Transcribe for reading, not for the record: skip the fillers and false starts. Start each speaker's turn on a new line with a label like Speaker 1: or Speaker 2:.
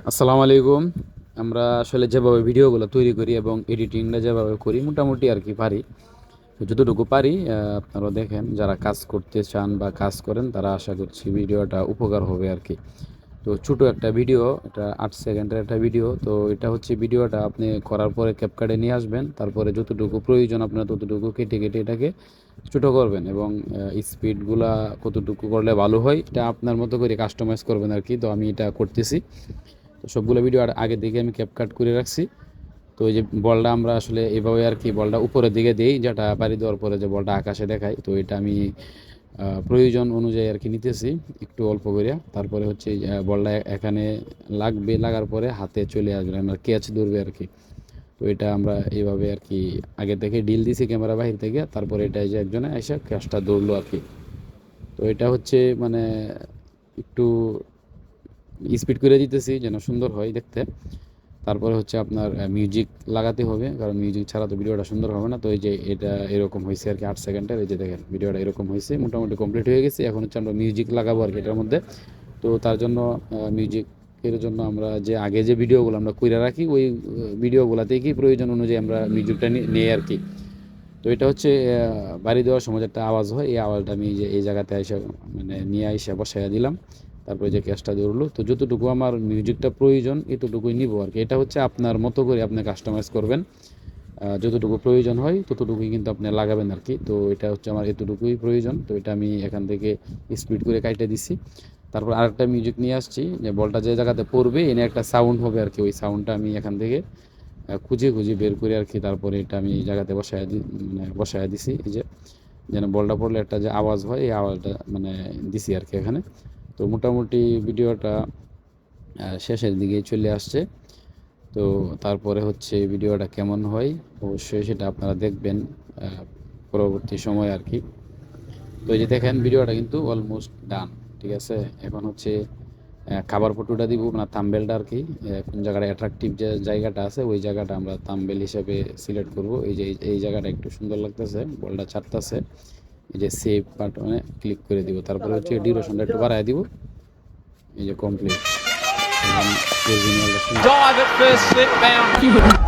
Speaker 1: আসসালামু আলাইকুম। আমরা আসলে যেভাবে ভিডিওগুলো তৈরি করি এবং এডিটিংটা যেভাবে করি মোটামুটি আর কি পারি। তো যতটুকু পারি আপনারা দেখেন যারা কাজ করতে চান বা কাজ করেন তারা আশা করছি ভিডিওটা উপকার হবে আর কি। তো ছোটো একটা ভিডিও, এটা 8 সেকেন্ডের একটা ভিডিও। তো এটা হচ্ছে ভিডিওটা আপনি করার পরে ক্যাপকাটে নিয়ে আসবেন। তারপরে যতটুকু প্রয়োজন আপনার ততটুকু কেটে কেটে এটাকে ছোটো করবেন এবং স্পিডগুলা কতটুকু করলে ভালো হয় এটা আপনার মতো করে কাস্টমাইজ করবেন আর কি। তো আমি এটা করতেছি। তো সবগুলো ভিডিও আগে থেকে আমি ক্যাপকাট করে রাখছি। তো এই যে বলটা আমরা আসলে এভাবে আর কি বলটা উপরের দিকে দিই, যেটা বাড়ি দেওয়ার পরে যে বলটা আকাশে দেখায়। তো এটা আমি প্রয়োজন অনুযায়ী আর কি নিতেছি একটু অল্প করে। তারপরে হচ্ছে বলটা এখানে লাগবে, লাগার পরে হাতে চলে আসবে, আমরা ক্যাচ ধরবে আর কি। তো এটা আমরা এইভাবে আর কি আগে থেকে ডিল দিছি ক্যামেরা বাহির থেকে। তারপরে এটা এই যে একজনে এসে ক্যাচটা ধরলো আর কি। তো এটা হচ্ছে মানে একটু স্পিড করে দিতেছি যেন সুন্দর হয় দেখতে। তারপরে হচ্ছে আপনার মিউজিক লাগাতে হবে, কারণ মিউজিক ছাড়া তো ভিডিওটা সুন্দর হবে না। তো এই যে এটা এরকম হয়েছে আর কি 8 সেকেন্ডের। এই যে দেখেন ভিডিওটা এরকম হয়েছে, মোটামুটি কমপ্লিট হয়ে গেছে। এখন হচ্ছে আমরা মিউজিক লাগাবো আর কি এটার মধ্যে। তো তার জন্য মিউজিকের জন্য আমরা যে আগে যে ভিডিওগুলো আমরা কইরা রাখি ওই ভিডিওগুলোতেই কি প্রয়োজন অনুযায়ী আমরা মিউজিকটা নিই আর কি। তো এটা হচ্ছে বাড়ি দেওয়ার সময় একটা আওয়াজ হয়, এই আওয়াজটা আমি যে এই জায়গাতে এসে মানে নিয়ে এসে বসাইয়া দিলাম। তারপরে যে ক্যাশটা ধরলো, তো যতটুকু আমার মিউজিকটা প্রয়োজন এতটুকুই নিব আর কি। এটা হচ্ছে আপনার মতো করে আপনি কাস্টমাইজ করবেন। যতটুকু প্রয়োজন হয় ততটুকুই কিন্তু আপনি লাগাবেন আর কি। তো এটা হচ্ছে আমার এতটুকুই প্রয়োজন। তো এটা আমি এখান থেকে স্পিড করে কাইটে দিছি। তারপর আরেকটা মিউজিক নিয়ে আসছি, যে বলটা যে জায়গাতে পড়বে এনে একটা সাউন্ড হবে আর কি। ওই সাউন্ডটা আমি এখান থেকে খুঁজে খুঁজে বের করে আর কি। তারপরে এটা আমি এই জায়গাতে মানে বসায় দিছি, এই যে যেন বলটা পড়লে একটা যে আওয়াজ হয় এই আওয়াজটা মানে দিছি আর কি এখানে। তো মোটামুটি ভিডিওটা শেষের দিকে চলে আসছে। তো তারপরে হচ্ছে ভিডিওটা কেমন হয় অবশ্যই সেটা আপনারা দেখবেন পরবর্তী সময় আর কি। তো এই যে দেখেন ভিডিওটা কিন্তু অলমোস্ট ডান, ঠিক আছে। এখন হচ্ছে খাবার ফটোটা দিব, মানে থাম্বেলটা আর কি। কোন জায়গাটা অ্যাট্রাকটিভ যে জায়গাটা আছে ওই জায়গাটা আমরা থাম্বেল হিসেবে সিলেক্ট করব। এই যে এই জায়গাটা একটু সুন্দর লাগতেছে, বলটা ছাড়তেছে। এই যে সেভ বাটনে ক্লিক করে দিব। তারপরে হচ্ছে ডিউরেশনটা একটু বাড়ায় দিব। এই যে complete.
Speaker 2: Dive at first slip bound.